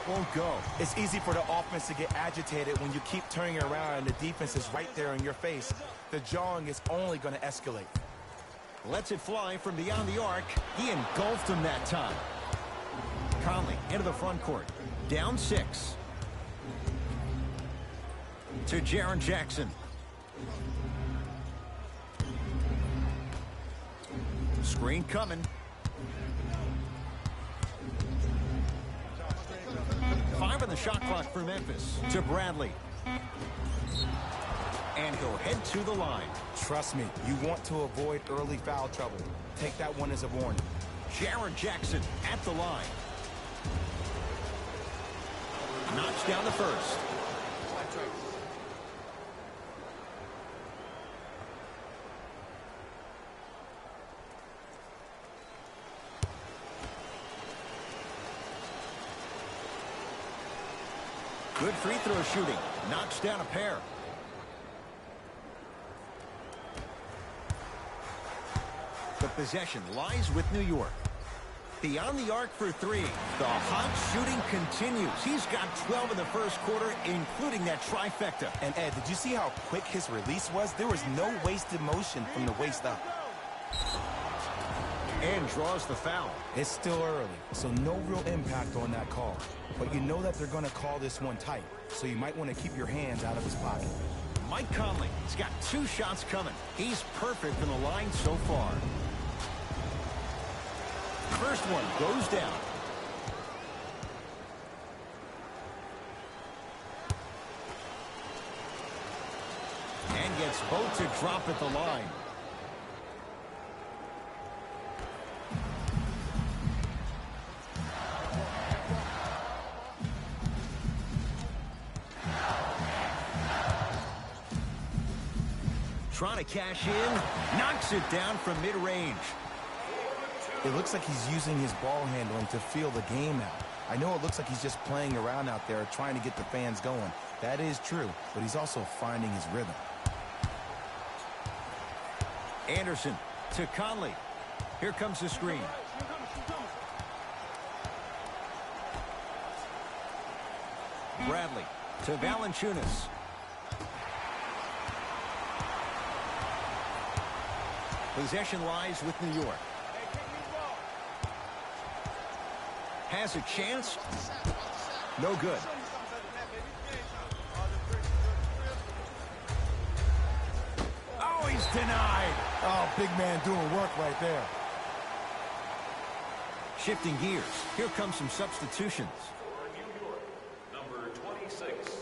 won't go. It's easy for the offense to get agitated when you keep turning around and the defense is right there in your face. The jawing is only going to escalate. Lets it fly from beyond the arc. He engulfed him that time. Conley into the front court. Down 6. To Jaren Jackson. Screen coming. 5 on the shot clock for Memphis. To Bradley. And he'll head to the line. Trust me, you want to avoid early foul trouble. Take that one as a warning. Jaren Jackson at the line. Knocks down the first. Good free throw shooting. Knocks down a pair. The possession lies with New York. Beyond the arc for 3. The hot shooting continues. He's got 12 in the first quarter, including that trifecta. And Ed, did you see how quick his release was? There was no wasted motion from the waist up. And draws the foul. It's still early, so no real impact on that call. But you know that they're going to call this one tight, so you might want to keep your hands out of his pocket. Mike Conley has got 2 shots coming. He's perfect from the line so far. First one goes down. And gets both to drop at the line. Trying to cash in. Knocks it down from mid-range. It looks like he's using his ball handling to feel the game out. I know it looks like he's just playing around out there trying to get the fans going. That is true, but he's also finding his rhythm. Anderson to Conley. Here comes the screen. Bradley to Valanciunas. Possession lies with New York. Has a chance. No good. Oh, he's denied. Oh, big man doing work right there. Shifting gears. Here comes some substitutions. For New York, number 26.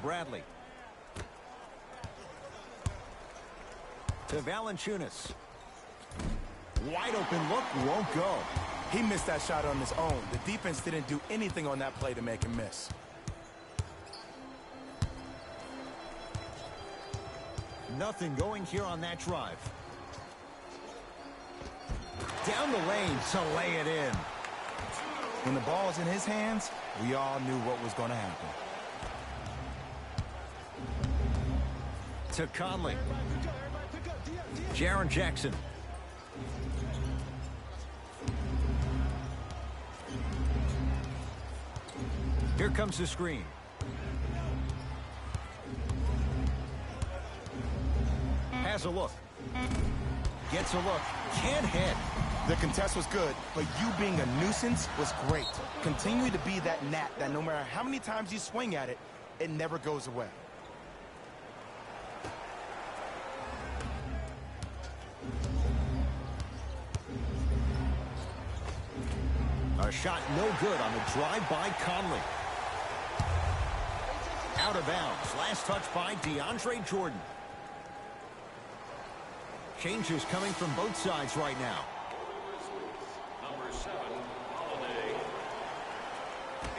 Bradley. To Valanciunas. Wide open look, won't go. He missed that shot on his own. The defense didn't do anything on that play to make him miss. Nothing going here on that drive. Down the lane to lay it in. When the ball was in his hands, we all knew what was going to happen. To Conley. Jaren Jackson. Here comes the screen. Has a look. Gets a look. Can't hit. The contest was good, but you being a nuisance was great. Continue to be that gnat that no matter how many times you swing at it, it never goes away. A shot no good on the drive by Conley. Out of bounds. Last touch by DeAndre Jordan. Changes coming from both sides right now. Number 7, Holiday.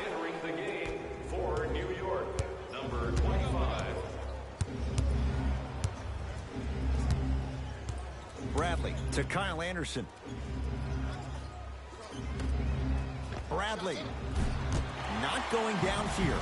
Entering the game for New York, number 25. Bradley to Kyle Anderson. Bradley not going down here.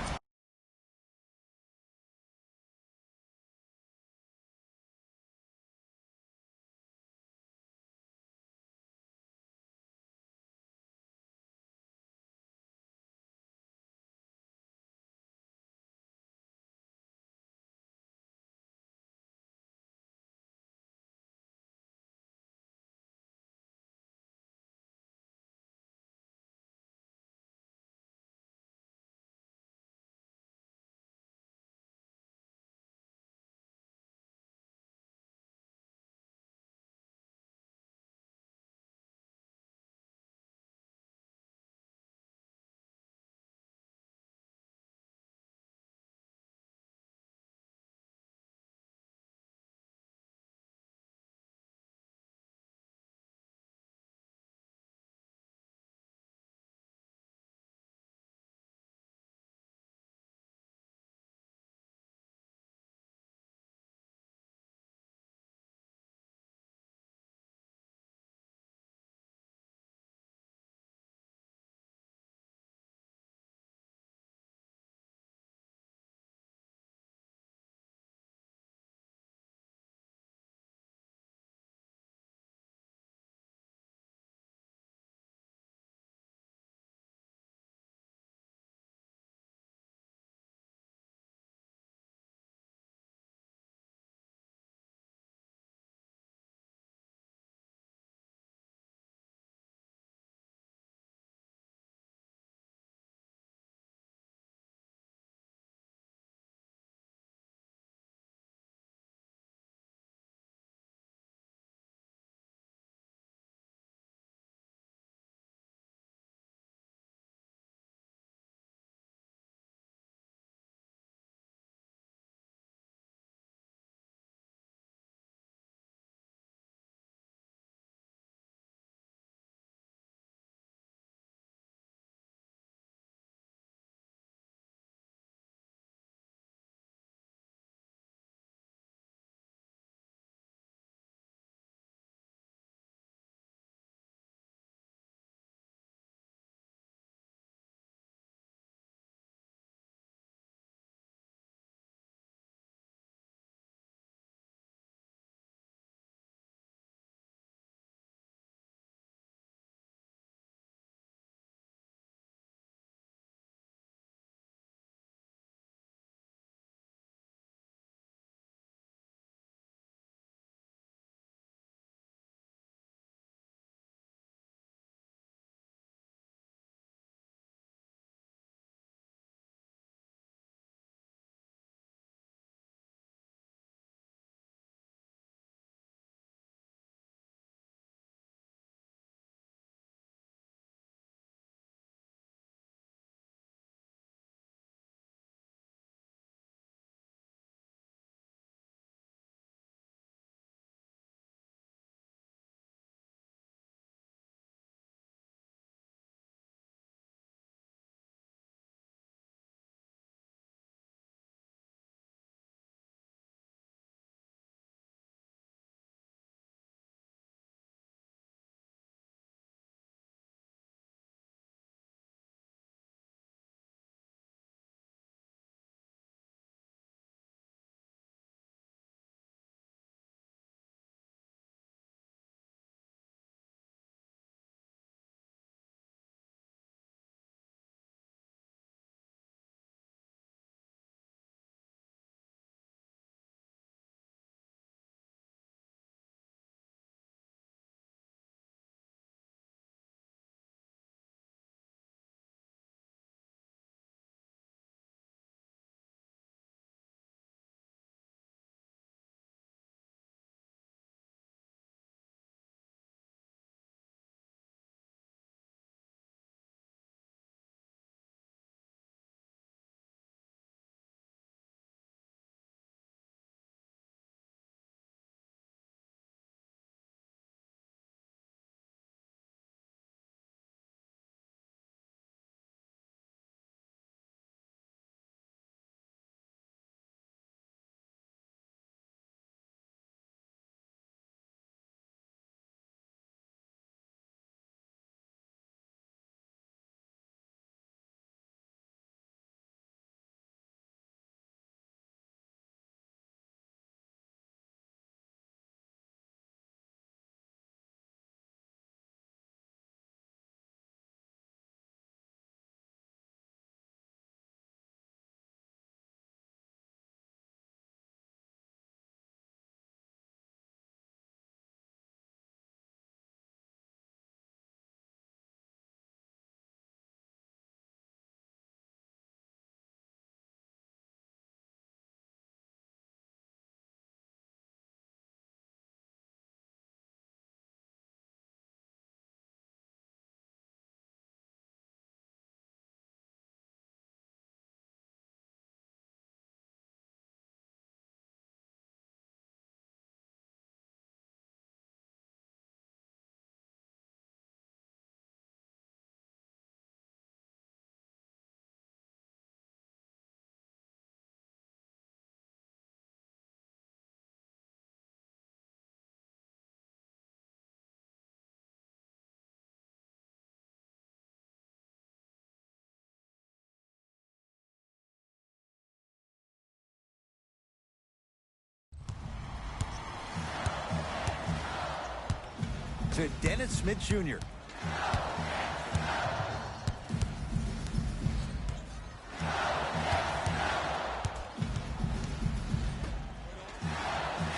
to Dennis Smith Jr.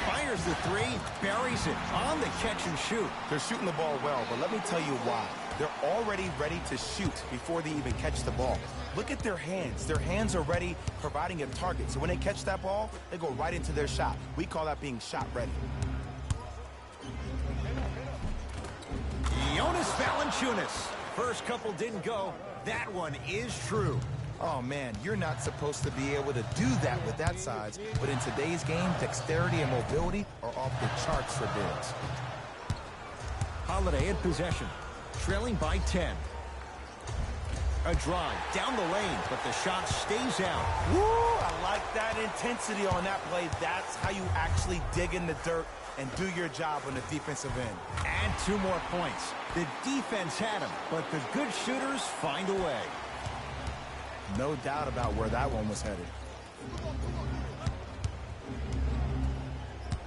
Fires the three, buries it on the catch and shoot. They're shooting the ball well, but let me tell you why. They're already ready to shoot before they even catch the ball. Look at their hands. Their hands are ready, providing a target. So when they catch that ball, they go right into their shot. We call that being shot ready. Jonas Valanciunas. First couple didn't go. That one is true. Oh, man, you're not supposed to be able to do that with that size. But in today's game, dexterity and mobility are off the charts for bigs. Holiday in possession, trailing by 10. A drive down the lane, but the shot stays out. Woo! I like that intensity on that play. That's how you actually dig in the dirt and do your job on the defensive end. And 2 more points. The defense had him, but the good shooters find a way. No doubt about where that one was headed.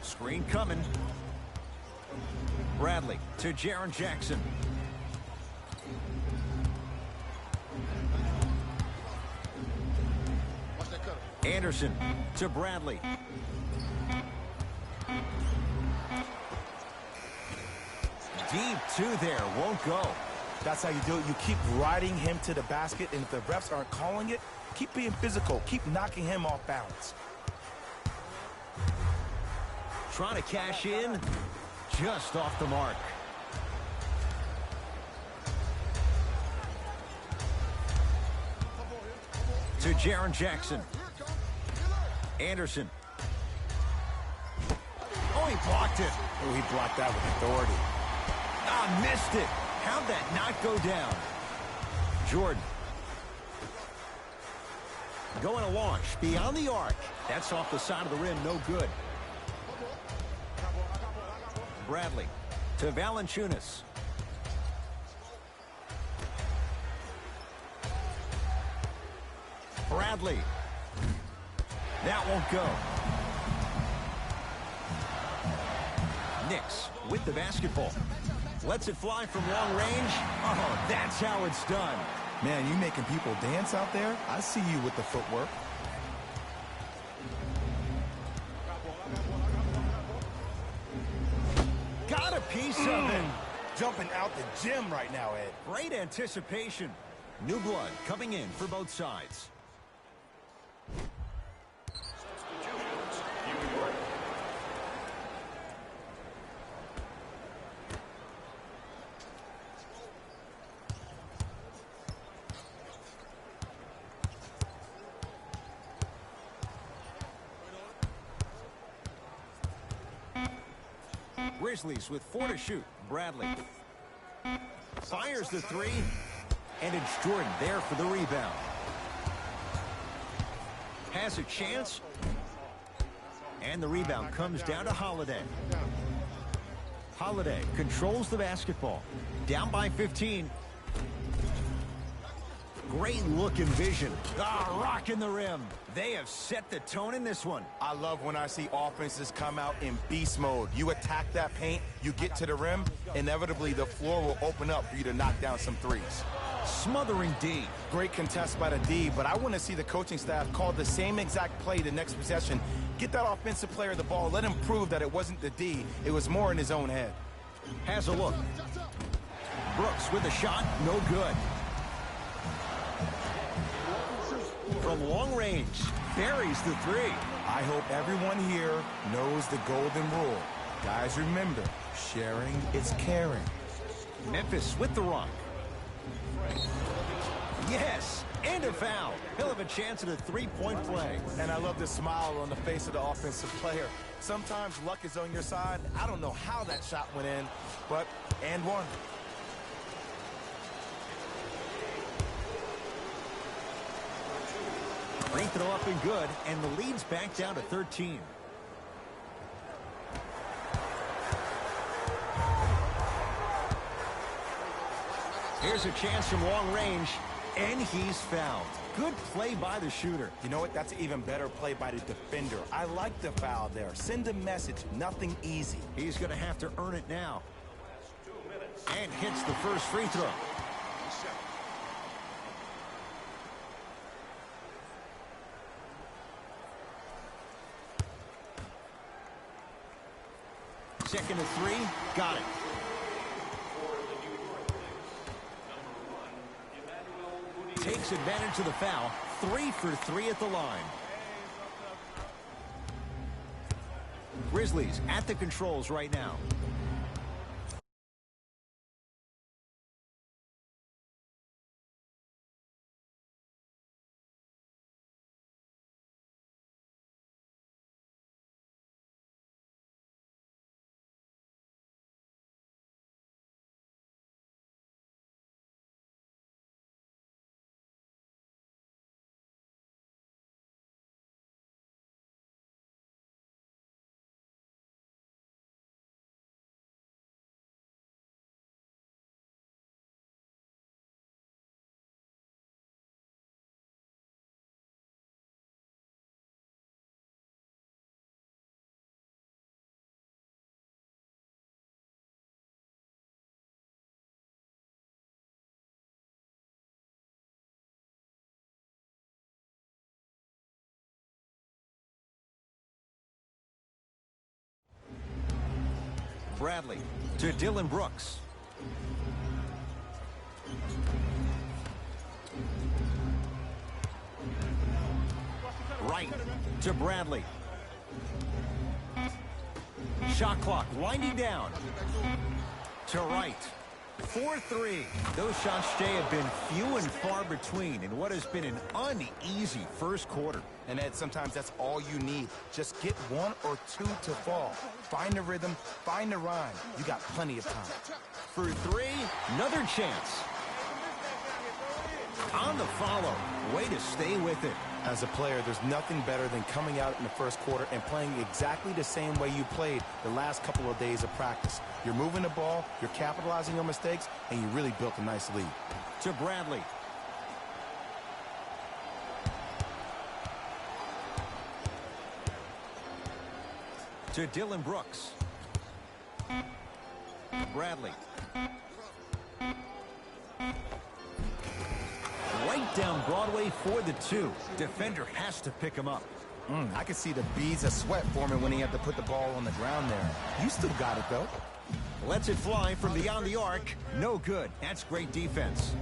Screen coming. Bradley to Jaren Jackson. Anderson to Bradley. Deep 2 there, won't go. That's how you do it. You keep riding him to the basket, and if the refs aren't calling it, keep being physical. Keep knocking him off balance. Trying to cash in, just off the mark. To Jaren Jackson. Anderson. Oh, he blocked it. Oh, he blocked that with authority. Ah, missed it. How'd that not go down? Jordan. Going to launch beyond the arc. That's off the side of the rim, no good. Bradley to Valanciunas. Bradley. That won't go. Knicks with the basketball. Lets it fly from long range. Oh, that's how it's done. Man, you making people dance out there? I see you with the footwork. Got a piece of it. Jumping out the gym right now, Ed. Great anticipation. New blood coming in for both sides. Substitutions, New York. Grizzlies with 4 to shoot. Bradley fires the 3, and it's Jordan there for the rebound. Has a chance, and the rebound comes down to Holiday. Holiday controls the basketball. Down by 15. Great look and vision. Ah, rocking the rim. They have set the tone in this one. I love when I see offenses come out in beast mode. You attack that paint, you get to the rim, inevitably the floor will open up for you to knock down some threes. Smothering D. Great contest by the D, but I want to see the coaching staff call the same exact play the next possession. Get that offensive player the ball. Let him prove that it wasn't the D. It was more in his own head. Has a look. Brooks with a shot. No good. From long range. Buries the 3. I hope everyone here knows the golden rule. Guys, remember, sharing is caring. Memphis with the rock. Yes, and a foul. He'll have a chance at a 3-point play. And I love the smile on the face of the offensive player. Sometimes luck is on your side. I don't know how that shot went in, but and one. Free throw up and good, and the lead's back down to 13. Here's a chance from long range, and he's fouled. Good play by the shooter. You know what? That's an even better play by the defender. I like the foul there. Send a message. Nothing easy. He's going to have to earn it now. And hits the first free throw. Second to three. Got it. Takes advantage of the foul. 3 for 3 at the line. Grizzlies at the controls right now. Bradley to Dylan Brooks. Right to Bradley. Shot clock winding down. To Wright. 4-3. Those shots, Jay, have been few and far between in what has been an uneasy first quarter. And Ed, sometimes that's all you need. Just get 1 or 2 to fall. Find the rhythm, find the rhyme. You got plenty of time. For 3, another chance. On the follow. Way to stay with it. As a player, there's nothing better than coming out in the first quarter and playing exactly the same way you played the last couple of days of practice. You're moving the ball, you're capitalizing on mistakes, and you really built a nice lead. To Bradley. To Dylan Brooks. Bradley. Right down Broadway for the 2. Defender has to pick him up. I could see the beads of sweat forming when he had to put the ball on the ground there. You still got it, though. Lets it fly from beyond the arc. No good. That's great defense.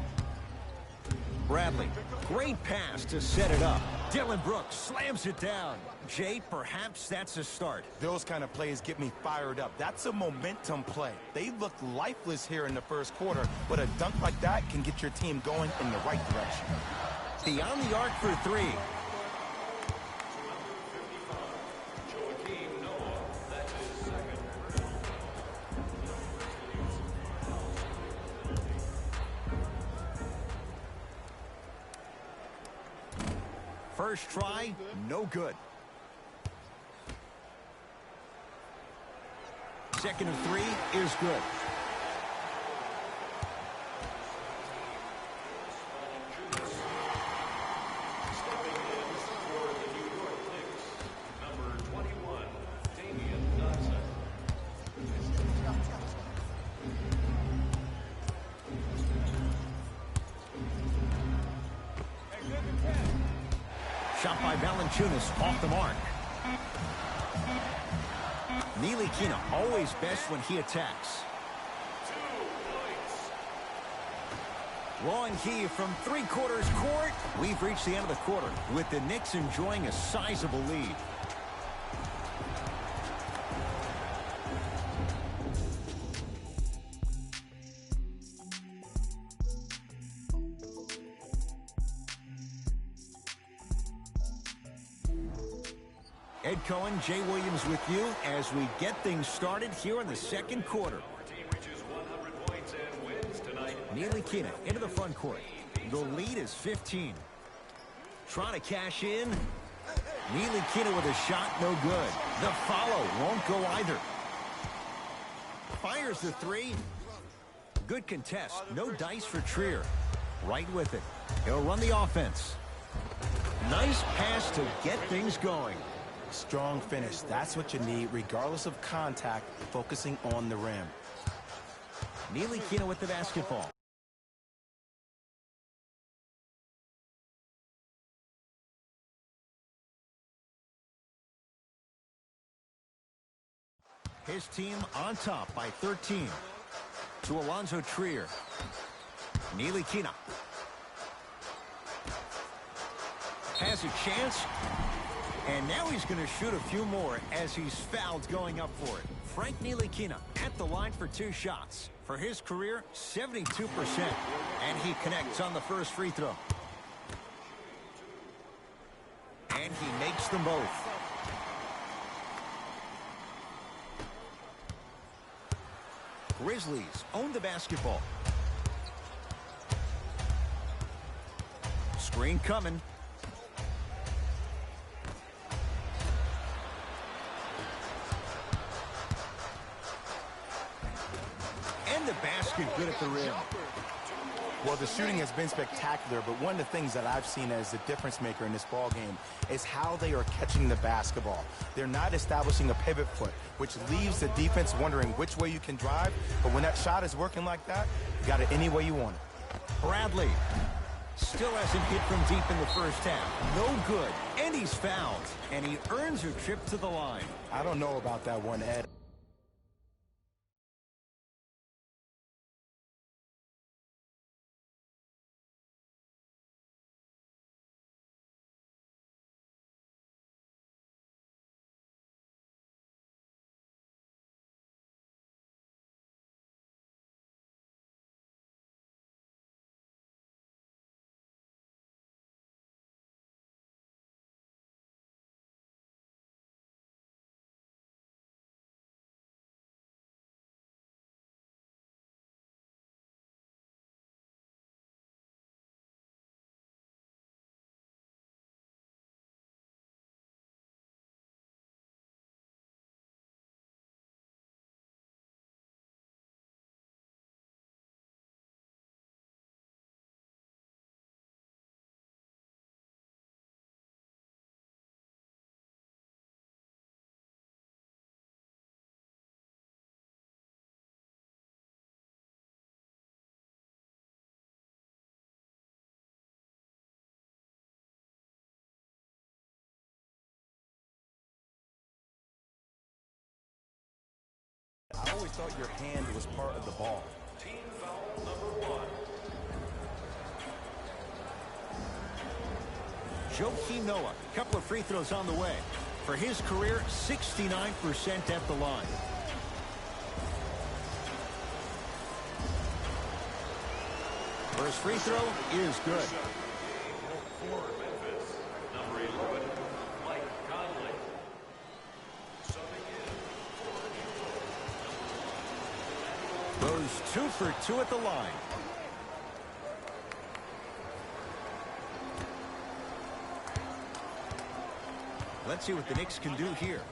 Bradley. Great pass to set it up. Dylan Brooks slams it down. Jay, perhaps that's a start. Those kind of plays get me fired up. That's a momentum play. They looked lifeless here in the first quarter, but a dunk like that can get your team going in the right direction. Beyond the arc for 3. First try, no good. Second of 3 is good. Shot by Valanciunas off the mark. Ntilikina always best when he attacks. 2 points. Long key from 3/4 court. We've reached the end of the quarter with the Knicks enjoying a sizable lead. Ed Cohen, Jay Williams with you as we get things started here in the second quarter. Ntilikina into the front court. The lead is 15. Trying to cash in. Ntilikina with a shot, no good. The follow won't go either. Fires the 3. Good contest. No dice for Trier. Right with it. He'll run the offense. Nice pass to get things going. Strong finish. That's what you need, regardless of contact, focusing on the rim. Nilikina with the basketball. His team on top by 13. To Alonzo Trier. Nilikina. Has a chance. And now he's going to shoot a few more as he's fouled going up for it. Frank Nilikina at the line for 2 shots. For his career, 72%. And he connects on the first free throw. And he makes them both. Grizzlies own the basketball. Screen coming. And the basket good at the rim. Well, the shooting has been spectacular, but one of the things that I've seen as the difference maker in this ball game is how they are catching the basketball. They're not establishing a pivot foot, which leaves the defense wondering which way you can drive. But when that shot is working like that, you got it any way you want it. Bradley still hasn't hit from deep in the first half. No good. And he's fouled. And he earns a trip to the line. I don't know about that one, Ed. I always thought your hand was part of the ball. Team foul number 1. Joakim Noah, a couple of free throws on the way. For his career, 69% at the line. First free throw is good. For Memphis, number 11, Mike Conley. Subbing in for Goes 2 for 2 at the line. Let's see what the Knicks can do here.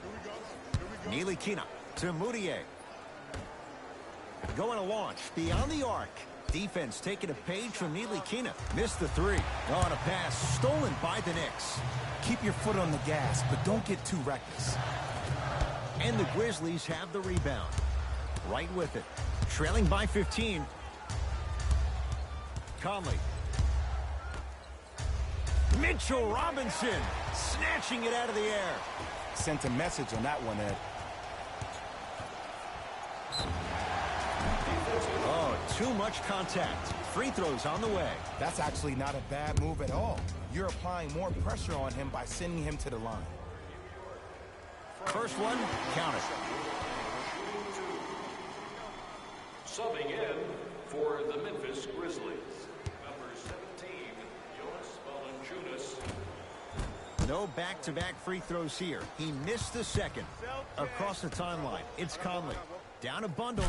Nilikina to Moutier. Going to launch beyond the arc. Defense taking a page from Nilikina. Missed the 3. On a pass stolen by the Knicks. Keep your foot on the gas, but don't get too reckless. And the Grizzlies have the rebound. Right with it. Trailing by 15. Conley. Mitchell Robinson snatching it out of the air. Sent a message on that one, Ed. Oh, too much contact. Free throws on the way. That's actually not a bad move at all. You're applying more pressure on him by sending him to the line. First one, count it. Subbing in for the Memphis Grizzlies, number 17, Jonas Valanciunas. No back-to-back free throws here. He missed the second. Across the timeline, it's Conley. Down a bundle.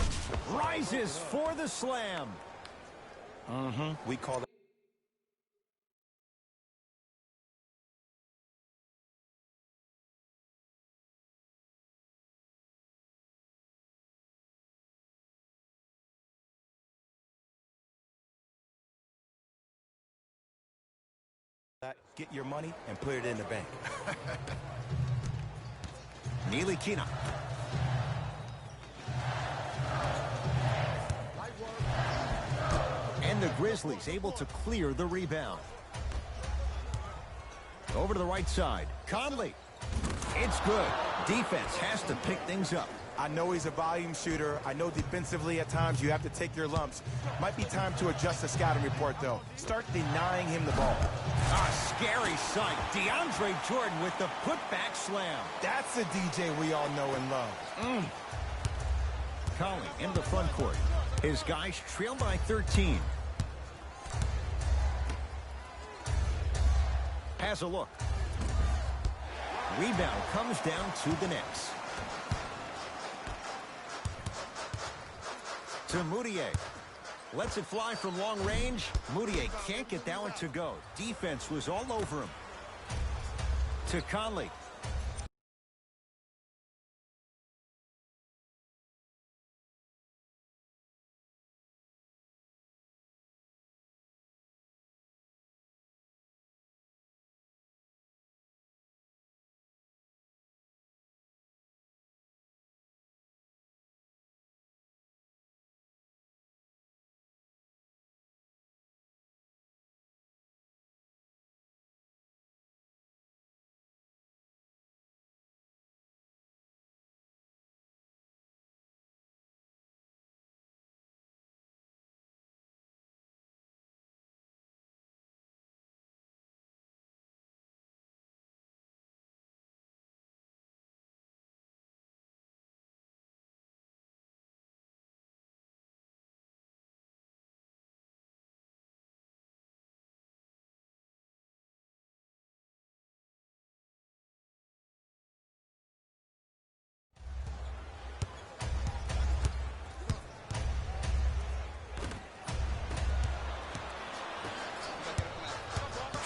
Rises for the slam. We call that. Get your money and put it in the bank. Nilikina. And the Grizzlies able to clear the rebound. Over to the right side. Conley. It's good. Defense has to pick things up. I know he's a volume shooter. I know defensively at times you have to take your lumps. Might be time to adjust the scouting report, though. Start denying him the ball. A scary sight. DeAndre Jordan with the putback slam. That's a DJ we all know and love. Conley in the front court. His guys trail by 13. Has a look. Rebound comes down to the Knicks. To Moutier. Lets it fly from long range. Moutier can't get that one to go. Defense was all over him. To Conley.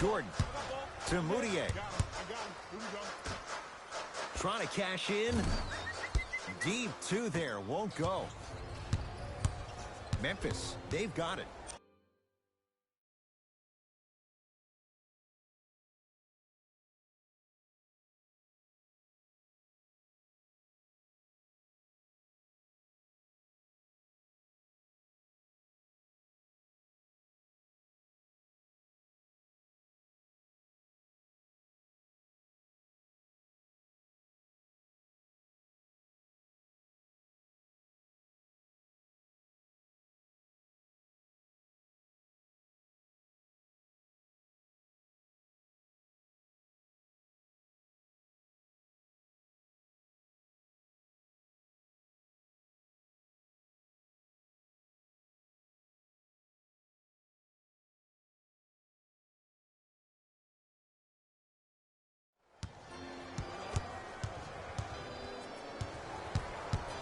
Jordan to Moutier. Trying to cash in. Deep two there. Won't go. Memphis, they've got it.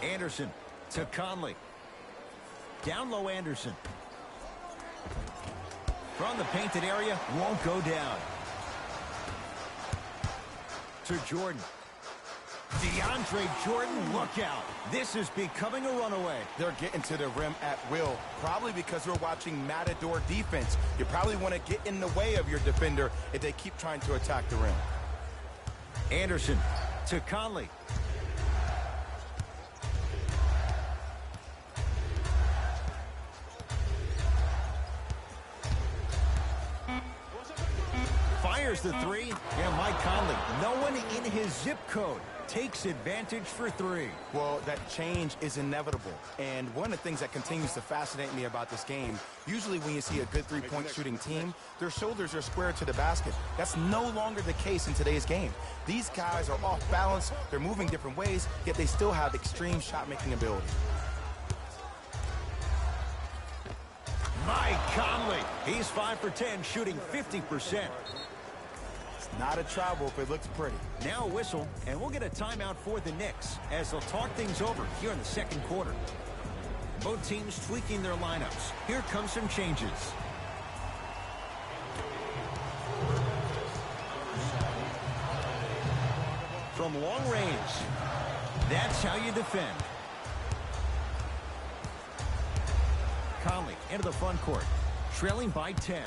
Anderson to Conley. Down low Anderson. From the painted area, won't go down. To Jordan. DeAndre Jordan, look out. This is becoming a runaway. They're getting to the rim at will, probably because we're watching Matador defense. You probably want to get in the way of your defender if they keep trying to attack the rim. Anderson to Conley. Fires the three, and Mike Conley, no one in his zip code, takes advantage for three. Well, that change is inevitable, and one of the things that continues to fascinate me about this game, usually when you see a good three-point shooting team, their shoulders are square to the basket. That's no longer the case in today's game. These guys are off balance, they're moving different ways, yet they still have extreme shot-making ability. Mike Conley, he's 5 for 10, shooting 50%. Not a travel if it looks pretty. Now a whistle, and we'll get a timeout for the Knicks as they'll talk things over here in the second quarter. Both teams tweaking their lineups. Here come some changes. From long range, that's how you defend. Conley into the front court, trailing by 10.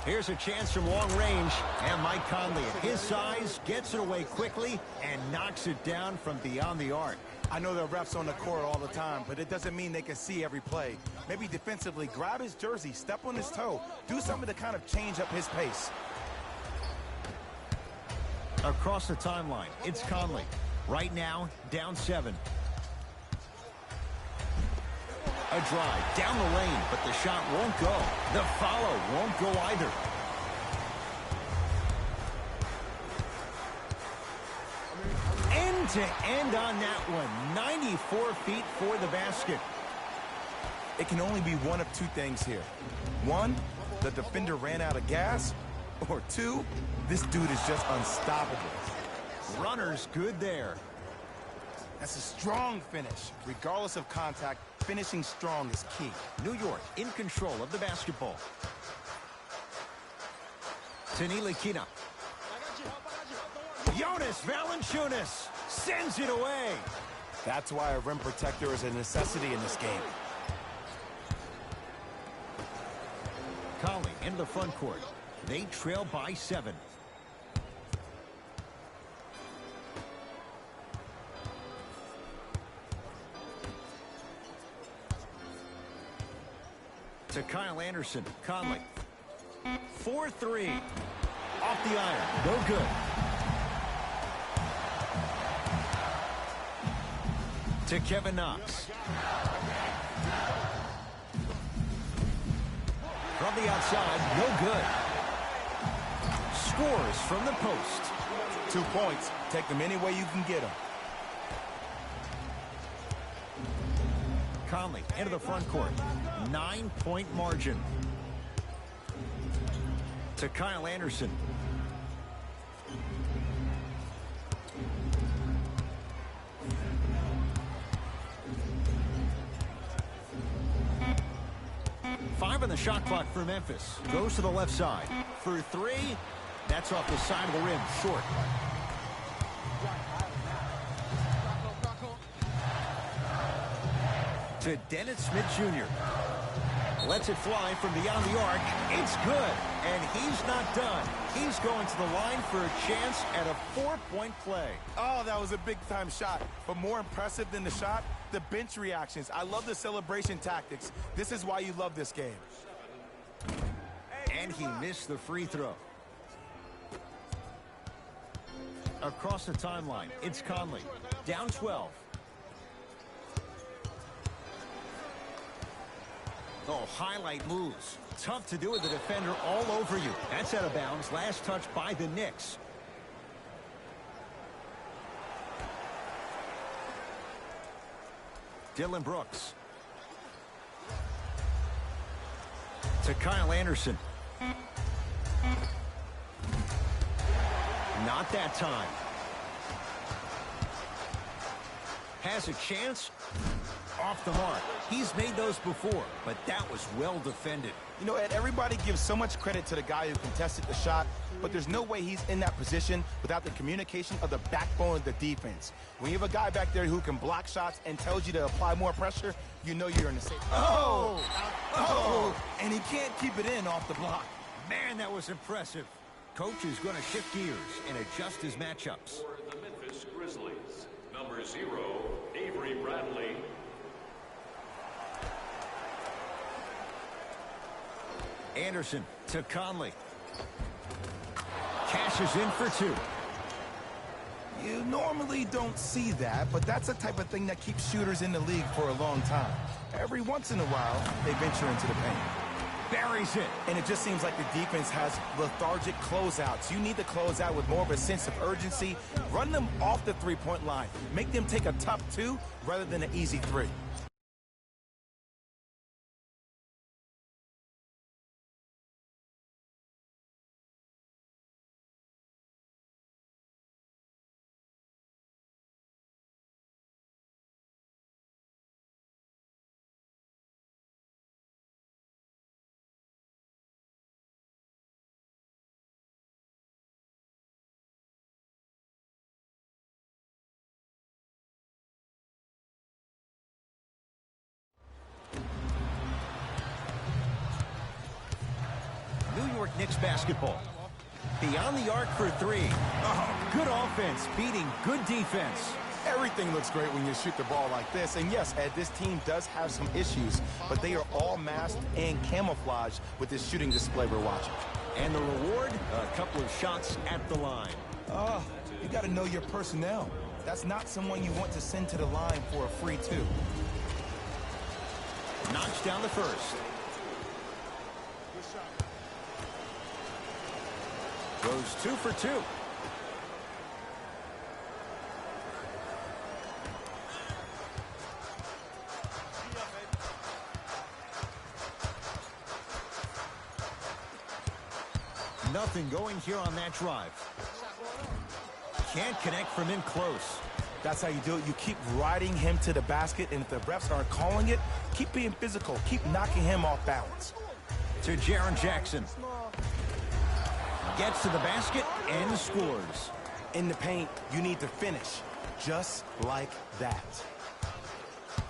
Here's a chance from long range, and Mike Conley at his size gets it away quickly and knocks it down from beyond the arc. I know there are refs on the court all the time, but it doesn't mean they can see every play. Maybe defensively, grab his jersey, step on his toe, do something to kind of change up his pace. Across the timeline, it's Conley. Right now, down 7. A drive down the lane, but the shot won't go. The follow won't go either. End to end on that one. 94 feet for the basket. It can only be one of two things here. One, the defender ran out of gas. Or two, this dude is just unstoppable. Runner's good there. That's a strong finish. Regardless of contact, finishing strong is key. New York in control of the basketball. Tanilikina. Jonas Valanciunas sends it away. That's why a rim protector is a necessity in this game. Conley into the front court. They trail by 7. To Kyle Anderson. Conley. 4-3. Off the iron. No good. To Kevin Knox. From the outside, no good. Scores from the post. 2 points. Take them any way you can get them. Conley into the front court. 9-point margin. To Kyle Anderson. Five on the shot clock for Memphis. Goes to the left side. For 3, that's off the side of the rim. Short. To Dennis Smith Jr. Lets it fly from beyond the arc. It's good. And he's not done. He's going to the line for a chance at a 4-point play. Oh, that was a big-time shot. But more impressive than the shot, the bench reactions. I love the celebration tactics. This is why you love this game. And he missed the free throw. Across the timeline, it's Conley. Down 12. Oh, highlight moves. Tough to do with the defender all over you. That's out of bounds. Last touch by the Knicks. Dylan Brooks. To Kyle Anderson. Not that time. Has a chance. Off the mark. He's made those before, but that was well defended. You know, Ed, everybody gives so much credit to the guy who contested the shot, but there's no way he's in that position without the communication of the backbone of the defense. When you have a guy back there who can block shots and tells you to apply more pressure, you know you're in the safe. And he can't keep it in off the block. Man, that was impressive. Coach is going to shift gears and adjust his matchups. For the Memphis Grizzlies, number 0, Avery Bradley. Anderson to Conley. Cashes in for 2. You normally don't see that, but that's the type of thing that keeps shooters in the league for a long time. Every once in a while, they venture into the paint. Buries it. And it just seems like the defense has lethargic closeouts. You need to close out with more of a sense of urgency. Run them off the three-point line. Make them take a tough 2 rather than an easy 3. Knicks basketball. Beyond the arc for three. Oh, good offense beating good defense. Everything looks great when you shoot the ball like this. And yes, Ed, this team does have some issues, but they are all masked and camouflaged with this shooting display we're watching. And the reward, a couple of shots at the line. You got to know your personnel. That's not someone you want to send to the line for a free two. Knocks down the first. Goes 2 for 2. Nothing going here on that drive. Can't connect from in close. That's how you do it. You keep riding him to the basket, and if the refs aren't calling it, keep being physical. Keep knocking him off balance. To Jaren Jackson. Gets to the basket and scores. In the paint, you need to finish just like that.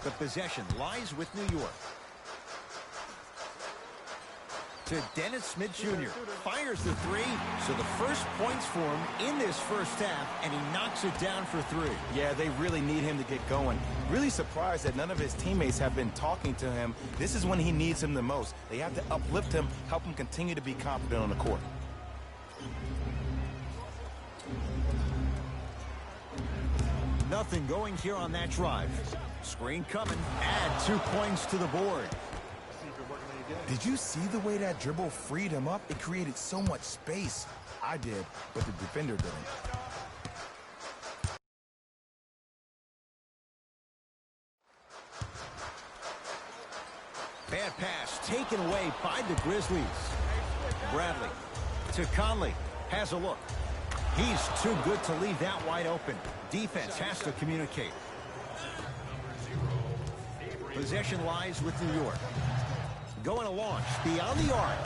The possession lies with New York. To Dennis Smith Jr. Fires the three, so the first points for him in this first half, and he knocks it down for three. Yeah, they really need him to get going. Really surprised that none of his teammates have been talking to him. This is when he needs him the most. They have to uplift him, help him continue to be confident on the court. Nothing going here on that drive. Screen coming. Add 2 points to the board. Did you see the way that dribble freed him up? It created so much space. I did, but the defender didn't. Bad pass taken away by the Grizzlies. Bradley to Conley. Has a look. He's too good to leave that wide open. Defense has to communicate. Possession lies with New York. Going to launch beyond the arc.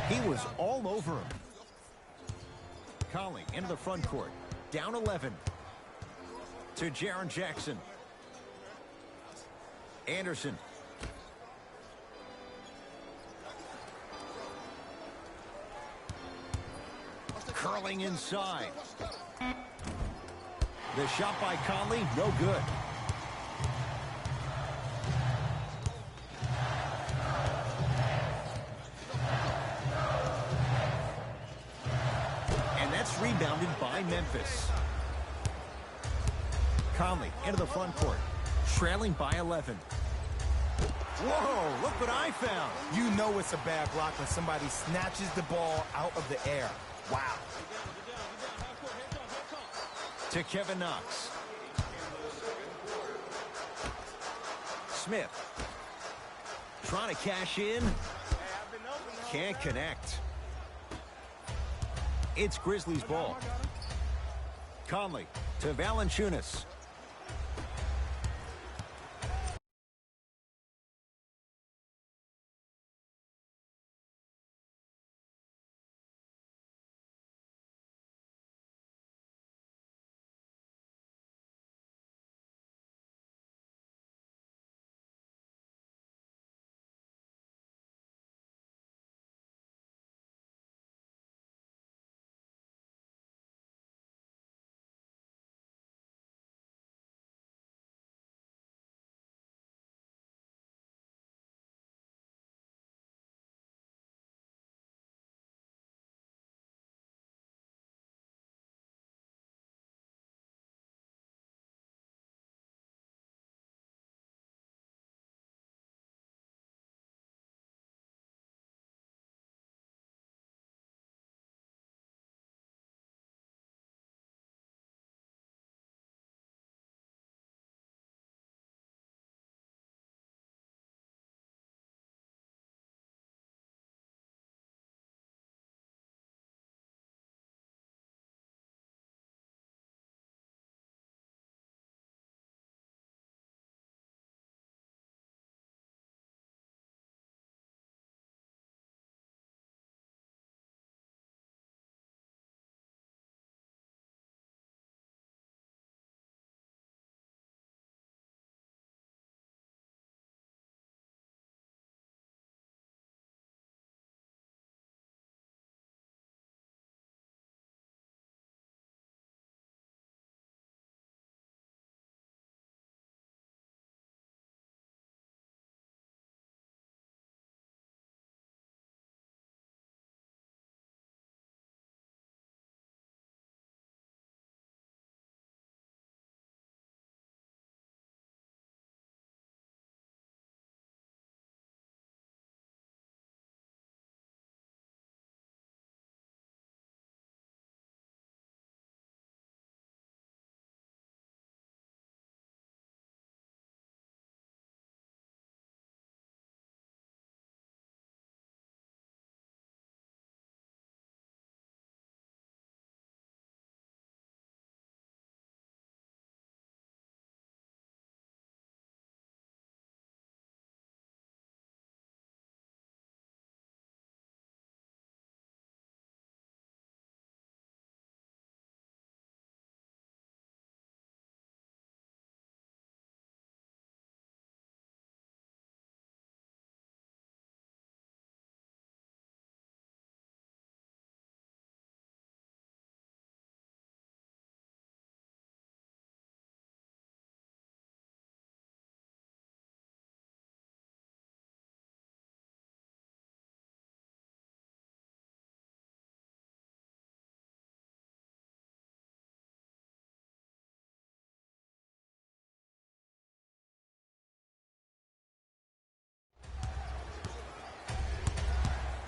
He was all over him. Conley into the front court. Down 11. To Jaren Jackson. Anderson. Curling inside. The shot by Conley, no good. And that's rebounded by Memphis. Conley into the front court, trailing by 11. Whoa, look what I found. You know it's a bad block when somebody snatches the ball out of the air. Wow. To Kevin Knox. Smith. Trying to cash in. Can't connect. It's Grizzlies ball. Conley to Valanciunas.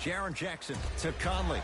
Jaron Jackson to Conley.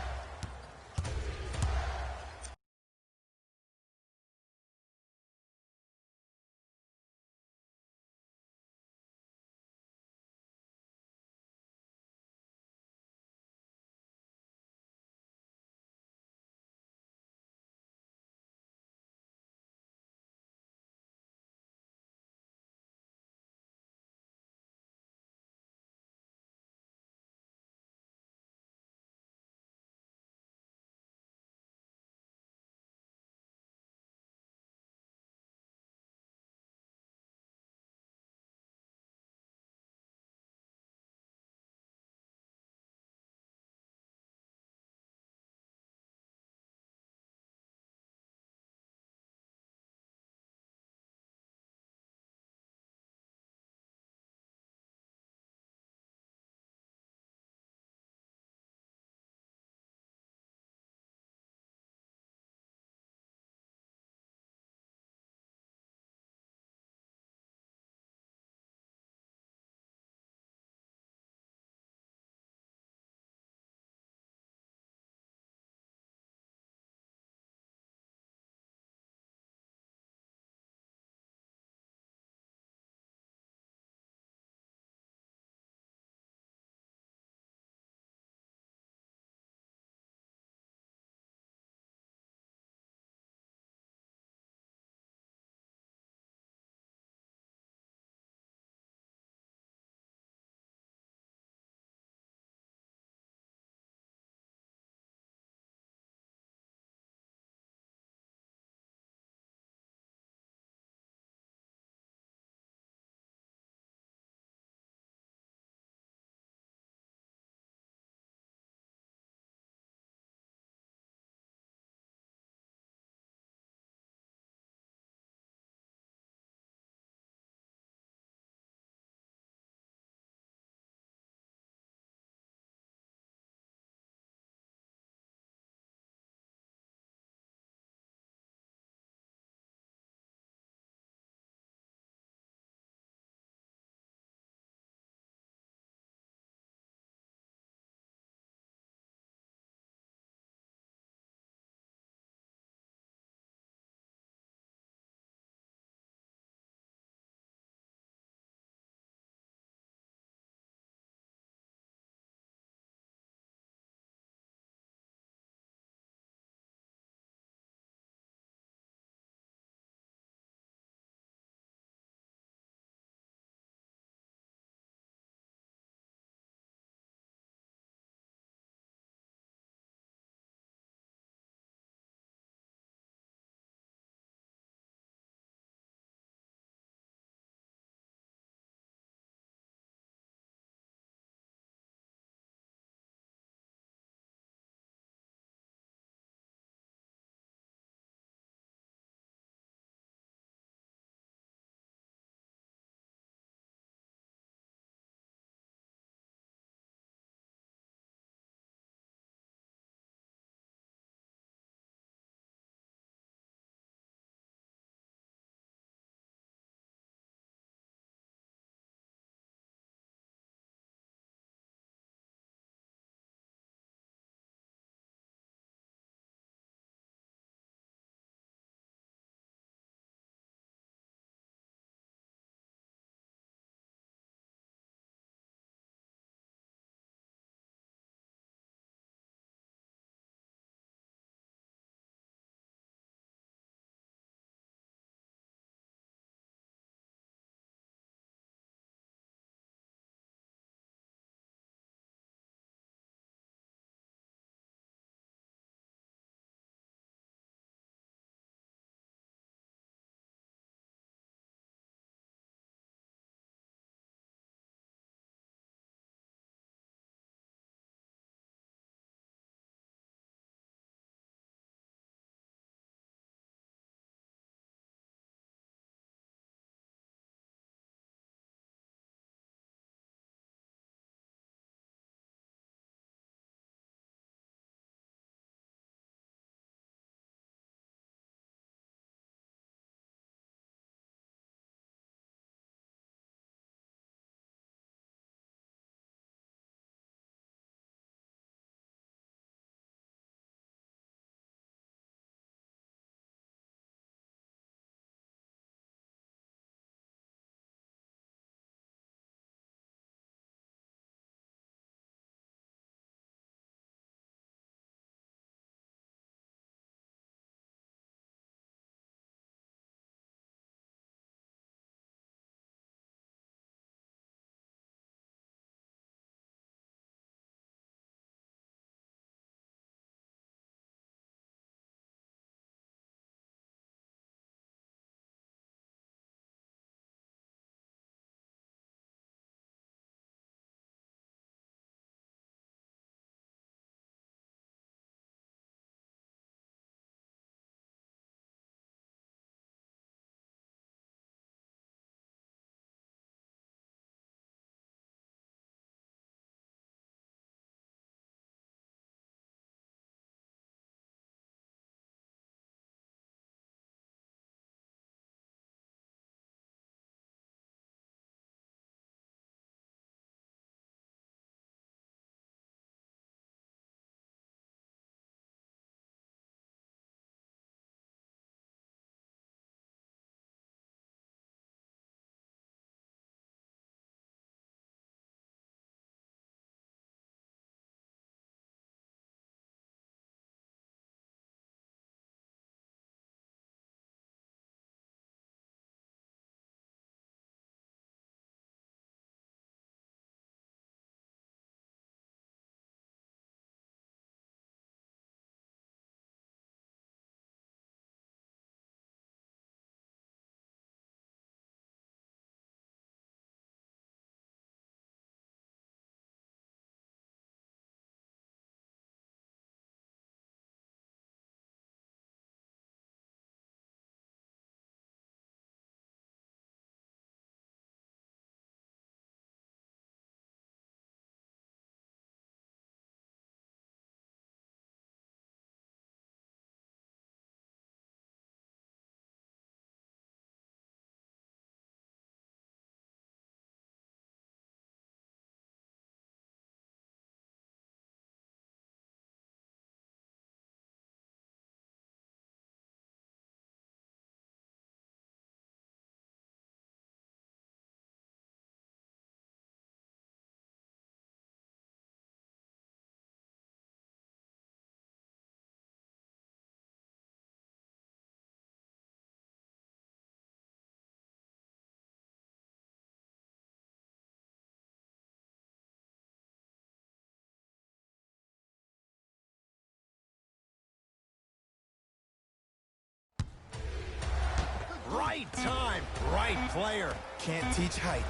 Big time. Right player. Can't teach height.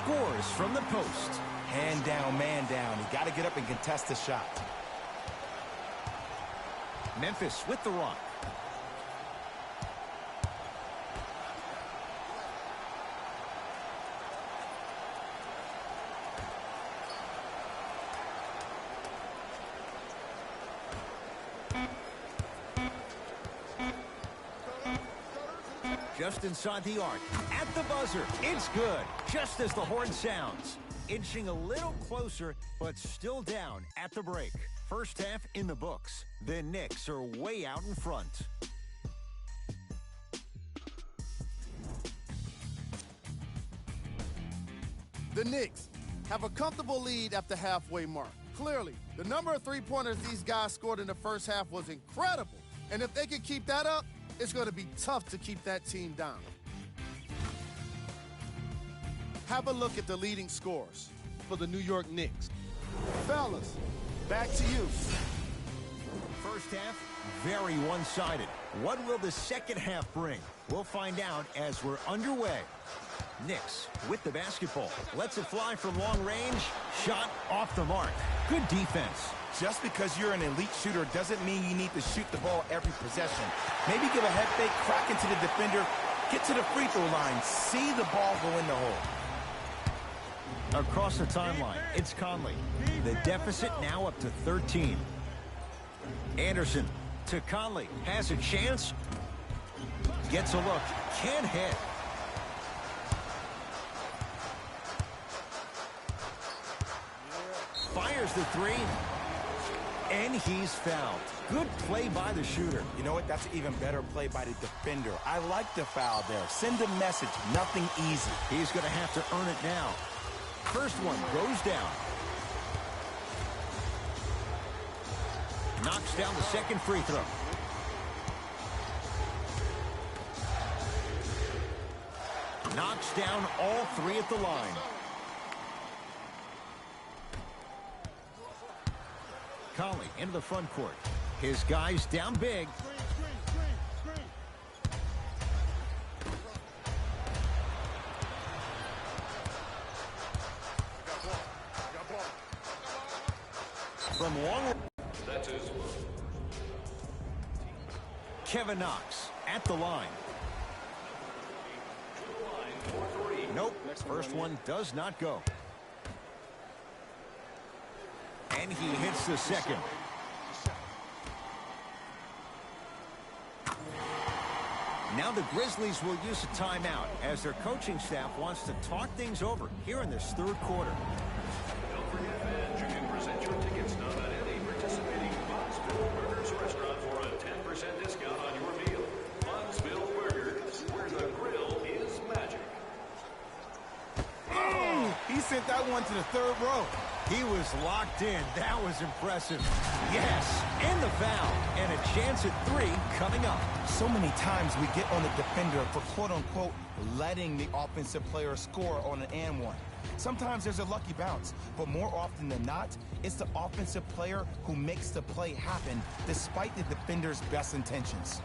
Scores from the post. Hand down, man down. You got to get up and contest the shot. Memphis with the rock. Just inside the arc. At the buzzer. It's good. Just as the horn sounds. Inching a little closer, but still down at the break. First half in the books. The Knicks are way out in front. The Knicks have a comfortable lead at the halfway mark. Clearly, the number of three-pointers these guys scored in the first half was incredible. And if they can keep that up, it's going to be tough to keep that team down. Have a look at the leading scores for the New York Knicks. Fellas, back to you. First half, very one-sided. What will the second half bring? We'll find out as we're underway. Knicks with the basketball. Lets it fly from long range. Shot off the mark. Good defense. Just because you're an elite shooter doesn't mean you need to shoot the ball every possession. Maybe give a head fake, crack into the defender, get to the free throw line, see the ball go in the hole. Across the timeline, it's Conley. The deficit now up to 13. Anderson to Conley. Has a chance. Gets a look. Can't hit. Fires the three. And he's fouled. Good play by the shooter. You know what? That's an even better play by the defender. I like the foul there. Send a message. Nothing easy. He's going to have to earn it now. First one goes down. Knocks down the second free throw. Knocks down all three at the line. Conley into the front court. His guys down big. From long. That's his. Kevin Knox at the line. Nope. First one does not go. And he hits the second. Now the Grizzlies will use a timeout as their coaching staff wants to talk things over here in this third quarter. Don't forget, fans, you can present your tickets now at any participating Bunsville Burgers restaurant for a 10% discount on your meal. Bunsville Burgers, where the grill is magic. Oh, he sent that one to the third row. He was locked in. That was impressive. Yes, and the foul. And a chance at three coming up. So many times we get on the defender for quote-unquote letting the offensive player score on an and one. Sometimes there's a lucky bounce, but more often than not, it's the offensive player who makes the play happen despite the defender's best intentions.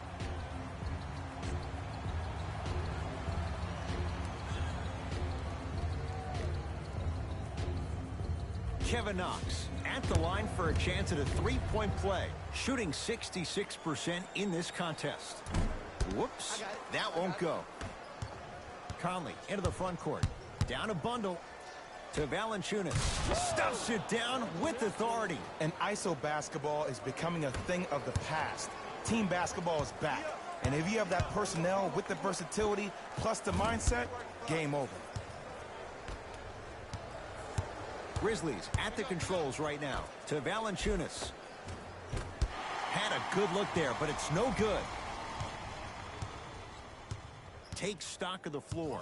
Kevin Knox at the line for a chance at a three-point play, shooting 66% in this contest. Whoops, that won't go. Conley into the front court. Down a bundle to Valanciunas. Stuffs it down with authority. And ISO basketball is becoming a thing of the past. Team basketball is back. And if you have that personnel with the versatility plus the mindset, game over. Grizzlies at the controls right now to Valanciunas. Had a good look there, but it's no good. Takes stock of the floor.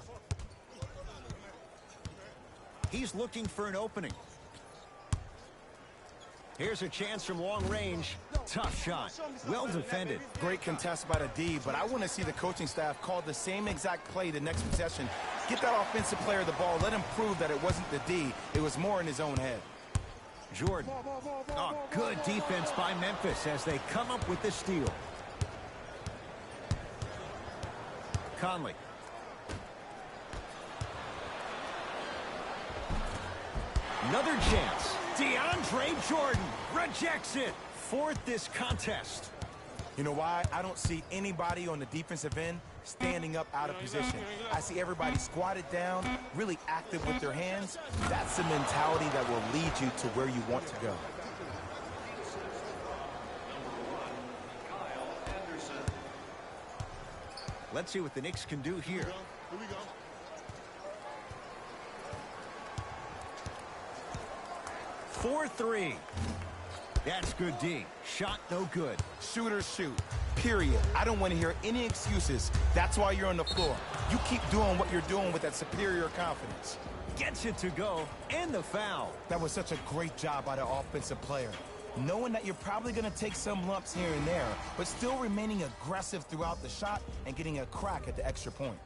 He's looking for an opening. Here's a chance from long range. Tough shot. Well defended. Great contest by the D, but I want to see the coaching staff call the same exact play the next possession. Get that offensive player the ball. Let him prove that it wasn't the D. It was more in his own head. Jordan. Oh, good defense by Memphis as they come up with the steal. Conley. Another chance. DeAndre Jordan rejects it. Fourth this contest. You know why? I don't see anybody on the defensive end standing up out of position. I see everybody squatted down, really active with their hands. That's the mentality that will lead you to where you want to go. Let's see what the Knicks can do here. Here we go. 4-3. That's good D. Shot no good. Shooters shoot. Period. I don't want to hear any excuses. That's why you're on the floor. You keep doing what you're doing with that superior confidence. Gets it to go, and the foul. That was such a great job by the offensive player. Knowing that you're probably going to take some lumps here and there, but still remaining aggressive throughout the shot and getting a crack at the extra point.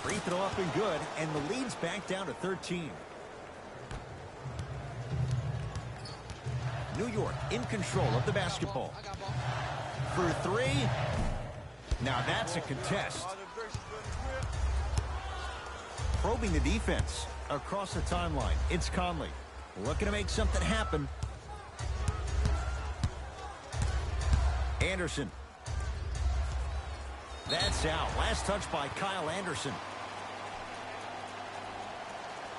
Free throw up and good, and the lead's back down to 13. New York in control of the basketball. For three. Now that's a contest. Probing the defense across the timeline. It's Conley looking to make something happen. Anderson. That's out. Last touch by Kyle Anderson.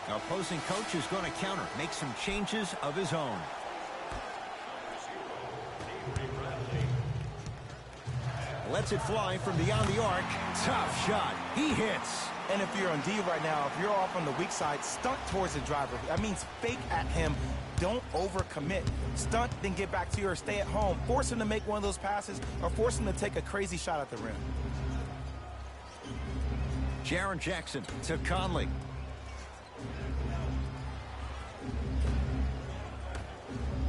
Now, opposing coach is going to counter, make some changes of his own. Lets it fly from beyond the arc. Tough shot. He hits. And if you're on D right now, if you're off on the weak side, stunt towards the driver. That means fake at him. Don't overcommit. Stunt, then get back to your stay at home. Force him to make one of those passes or force him to take a crazy shot at the rim. Jaren Jackson to Conley.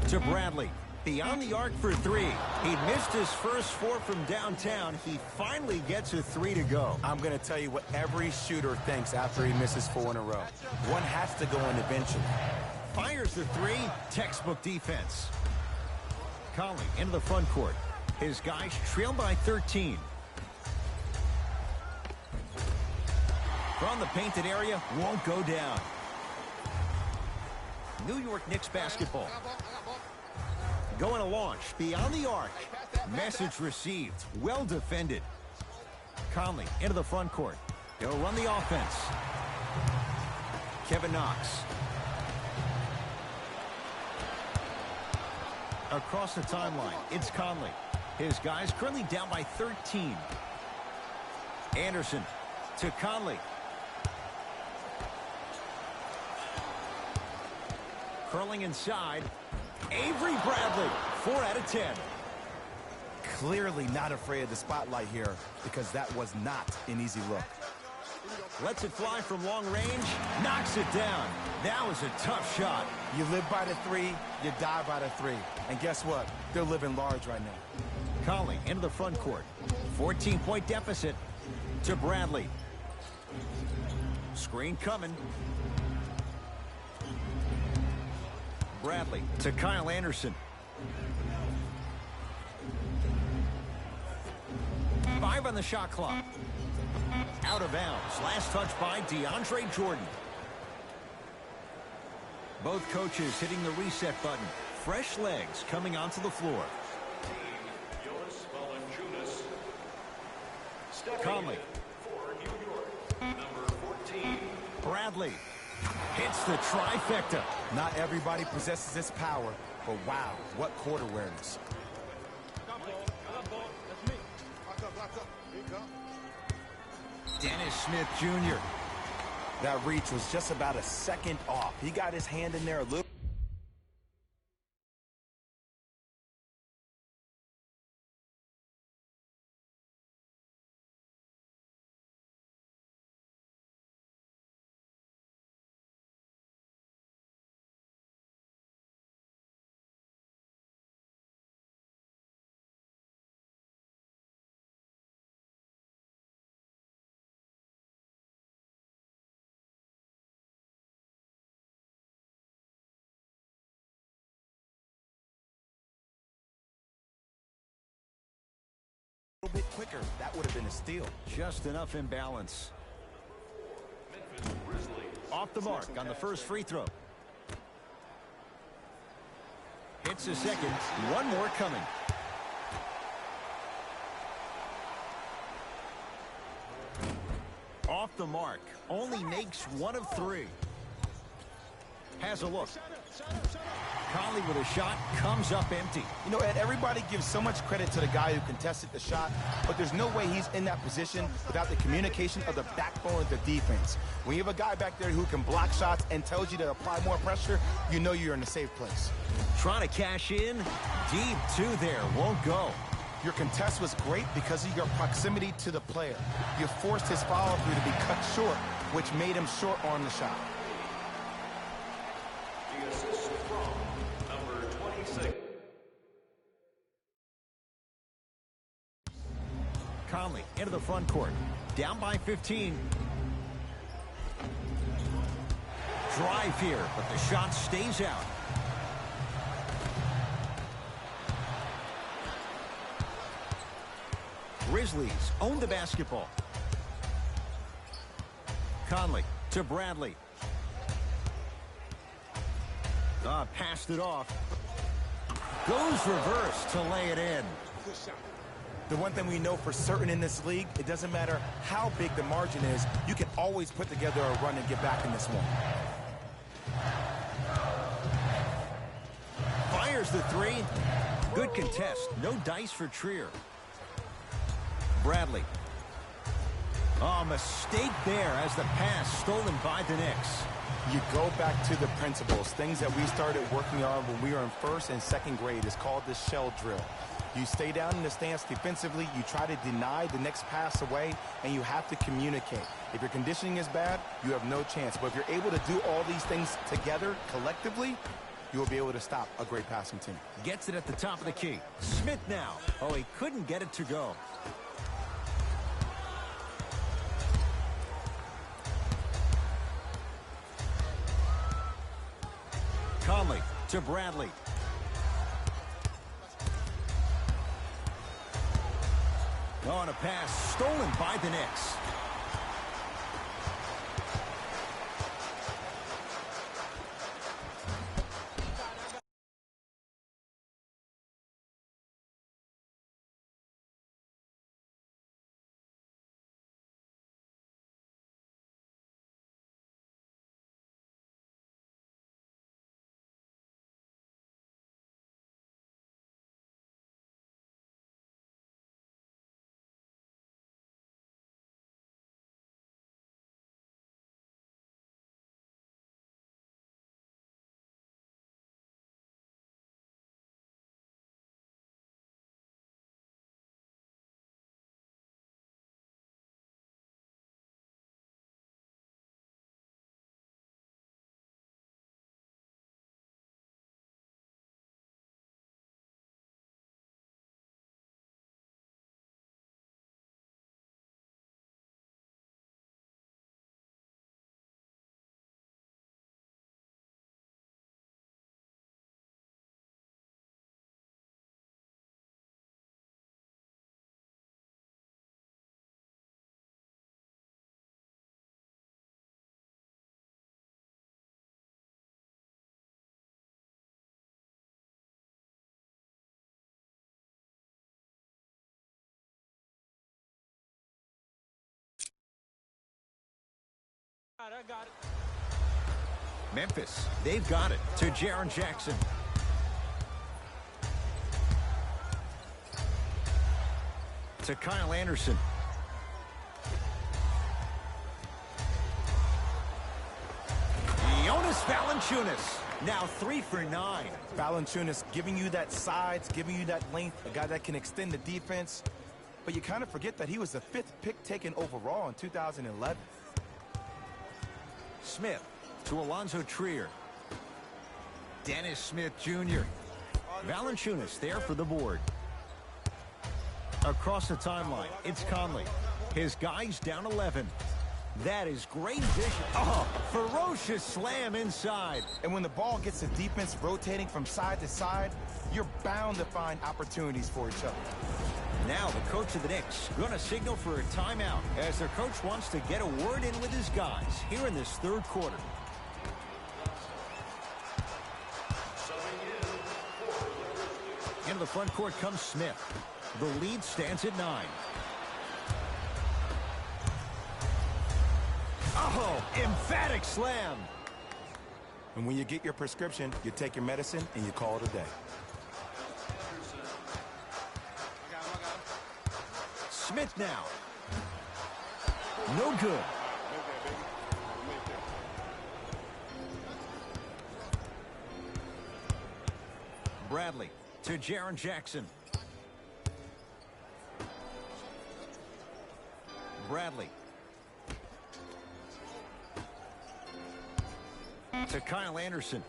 To Bradley. Beyond the arc for three. He missed his first four from downtown. He finally gets a three to go. I'm going to tell you what every shooter thinks after he misses four in a row. One has to go in eventually. Fires the three. Textbook defense. Conley into the front court. His guys trail by 13. From the painted area, won't go down. New York Knicks basketball. Going to launch beyond the arc. Message received. Well defended. Conley into the front court. He'll run the offense. Kevin Knox. Across the timeline, it's Conley. His guys currently down by 13. Anderson to Conley. Curling inside. Avery Bradley, 4 out of 10. Clearly not afraid of the spotlight here because that was not an easy look. Lets it fly from long range, knocks it down. That was a tough shot. You live by the three, you die by the three. And guess what? They're living large right now. Conley into the front court. 14-point deficit to Bradley. Screen coming. Bradley to Kyle Anderson. 5 on the shot clock. Out of bounds. Last touch by DeAndre Jordan. Both coaches hitting the reset button. Fresh legs coming onto the floor. Conley. For New York, number 14. Bradley hits the trifecta. Not everybody possesses this power, but wow, what court awareness. Dennis Smith Jr. That reach was just about a second off. He got his hand in there a little. Bit quicker, that would have been a steal. Just enough imbalance. Memphis Grizzlies. Off the mark on the first free throw. Hits a second. One more coming. Off the mark. Only makes 1 of 3. Has a look. Conley with a shot, comes up empty. You know, Ed, everybody gives so much credit to the guy who contested the shot, but there's no way he's in that position without the communication of the backbone of the defense. When you have a guy back there who can block shots and tells you to apply more pressure, you know you're in a safe place. Trying to cash in. Deep 2 there. Won't go. Your contest was great because of your proximity to the player. You forced his follow-through to be cut short, which made him short on the shot. The assist from number 26. Conley into the front court. Down by 15. Drive here, but the shot stays out. Grizzlies own the basketball. Conley to Bradley. Passed it off. Goes reverse to lay it in. The one thing we know for certain in this league, it doesn't matter how big the margin is, you can always put together a run and get back in this one. Fires the 3. Good contest. No dice for Trier. Bradley. Mistake there as the pass stolen by the Knicks. You go back to the principles, things that we started working on when we were in first and second grade. It's called the shell drill. You stay down in the stance defensively, you try to deny the next pass away, and you have to communicate. If your conditioning is bad, you have no chance. But if you're able to do all these things together, collectively, you will be able to stop a great passing team. Gets it at the top of the key. Smith now. He couldn't get it to go. Conley to Bradley. On a pass stolen by the Knicks. I got it. Memphis, they've got it to Jaren Jackson. To Kyle Anderson. Jonas Valanciunas, now 3 for 9. Valanciunas giving you that size, giving you that length, a guy that can extend the defense. But you kind of forget that he was the 5th pick taken overall in 2011. Smith to Alonzo Trier. Dennis Smith Jr. Valanciunas there for the board. Across the timeline, it's Conley. His guy's down 11. That is great vision. Oh, ferocious slam inside. And when the ball gets the defense rotating from side to side, you're bound to find opportunities for each other. Now the coach of the Knicks going to signal for a timeout as their coach wants to get a word in with his guys here in this third quarter. Into the front court comes Smith. The lead stands at 9. Oh, emphatic slam. And when you get your prescription, you take your medicine and you call it a day. Smith now. No good. Bradley to Jaren Jackson. Bradley. To Kyle Anderson.